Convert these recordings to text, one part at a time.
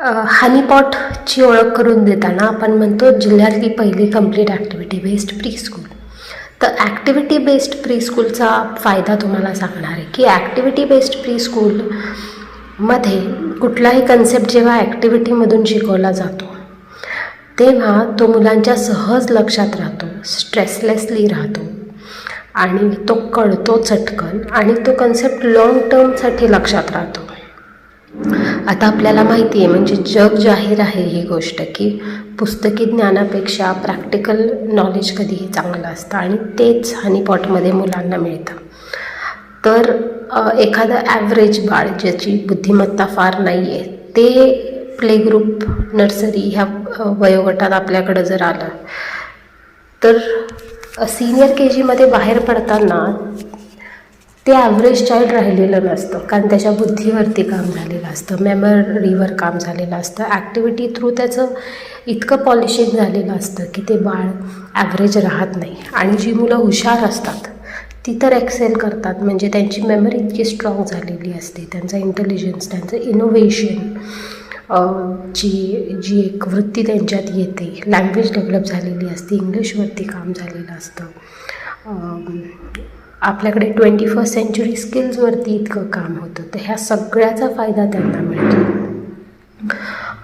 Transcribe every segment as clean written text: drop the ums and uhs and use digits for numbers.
हनीपॉटची ओळख करून देताना आपण म्हणतो जिल्ह्यातली पहिली complete activity based pre school. तर ॲक्टिव्हिटी बेस्ड प्री स्कूलचा फायदा तुम्हाला सांगणार आहे की ॲक्टिव्हिटी बेस्ड प्री स्कूलमध्ये कुठलाही कन्सेप्ट जेव्हा ॲक्टिव्हिटीमधून शिकवला जातो तेव्हा तो मुलांच्या सहज लक्षात राहतो, स्ट्रेसलेसली राहतो आणि तो कळतो चटकन आणि तो कन्सेप्ट लाँग टर्मसाठी लक्षात राहतो. आता आपल्याला माहिती आहे, म्हणजे जग जाहीर आहे ही गोष्ट की पुस्तकी ज्ञानापेक्षा प्रॅक्टिकल नॉलेज कधीही चांगलं असतं आणि तेच हनीपॉटमध्ये मुलांना मिळतं. तर एखादं ॲव्हरेज बाळ ज्याची बुद्धिमत्ता फार नाही आहे ते प्ले ग्रुप, नर्सरी ह्या वयोगटात आपल्याकडं जर आलं तर सिनियर KGमध्ये बाहेर पडताना ते ॲव्हरेज चाइल्ड राहिलेलं नसतं, कारण त्याच्या बुद्धीवरती काम झालेलं असतं, मेमरीवर काम झालेलं असतं, ॲक्टिव्हिटी थ्रू त्याचं इतकं पॉलिशिंग झालेलं असतं की ते बाळ ॲव्हरेज राहत नाही. आणि जी मुलं हुशार असतात ती तर एक्सेल करतात, म्हणजे त्यांची मेमरी इतकी स्ट्रॉंग झालेली असते, त्यांचा इंटेलिजन्स, त्यांचं इनोव्हेशन, जी एक वृत्ती त्यांच्यात येते, लँग्वेज डेव्हलप झालेली असते, इंग्लिशवरती काम झालेलं असतं. आपल्याकडे 21st सेंचुरी स्किल्सवरती इतकं काम होतं. तर ह्या सगळ्याचा फायदा त्यांना मिळतो.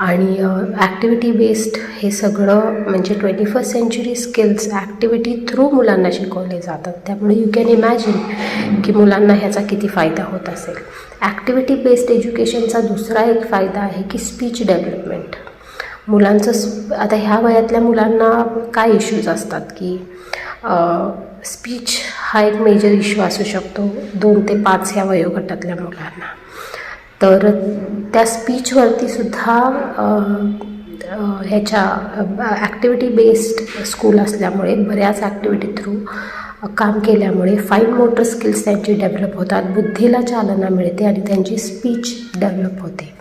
आणि ॲक्टिव्हिटी बेस्ड हे सगळं म्हणजे 21st century skills activity through मुलांना शिकवले जातात. त्यामुळे यू कॅन इमॅजिन की मुलांना ह्याचा किती फायदा होत असेल. ॲक्टिव्हिटी बेस्ड एज्युकेशनचा दुसरा एक फायदा आहे की स्पीच डेव्हलपमेंट. मुलांचं आता ह्या वयातल्या मुलांना काय इश्यूज असतात की स्पीच हा एक मेजर इश्यू असू शकतो 2 ते 5 ह्या वयोगटातल्या मुलांना. तर त्या स्पीचवरती सुद्धा ह्याच्या ॲक्टिव्हिटी बेस्ड स्कूल असल्यामुळे बऱ्याच ॲक्टिव्हिटी थ्रू काम केल्यामुळे फाईन मोटर स्किल्स त्यांची डेव्हलप होतात, बुद्धीला चालना मिळते आणि त्यांची स्पीच डेव्हलप होते.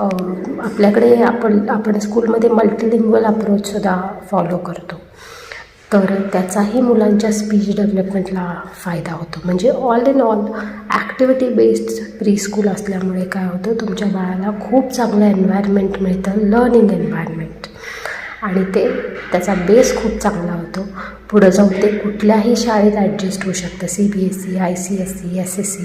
आपल्याकडे आपण स्कूलमध्ये मल्टिलिंग्वल अप्रोचसुद्धा फॉलो करतो, तर त्याचाही मुलांच्या स्पीच डेव्हलपमेंटला फायदा होतो. म्हणजे all in all activity based pre school असल्यामुळे काय होतं, तुमच्या बाळाला खूप चांगलं एन्व्हायरमेंट मिळतं, लर्निंग एन्व्हायरमेंट, आणि त्याचा बेस खूप चांगला होतो. पुढं जाऊन ते कुठल्याही शाळेत ॲडजस्ट होऊ शकतं, CBSE, ICSE, SSE.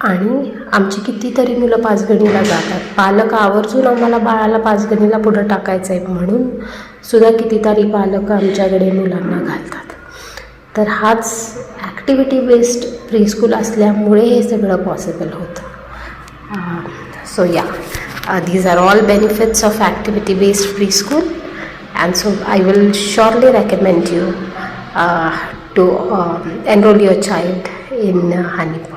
आणि आमची कितीतरी मुलं पाचगणीला जातात, पालक आवर्जून आम्हाला बाळाला पाचगणीला पुढं टाकायचं आहे म्हणून सुद्धा कितीतरी पालक आमच्याकडे मुलांना घालतात. तर हाच ॲक्टिव्हिटी बेस्ड प्री स्कूल असल्यामुळे हे सगळं पॉसिबल होतं. सो या, these are all benefits of activity based preschool, and so I will surely recommend you to enroll your child in Honeypot.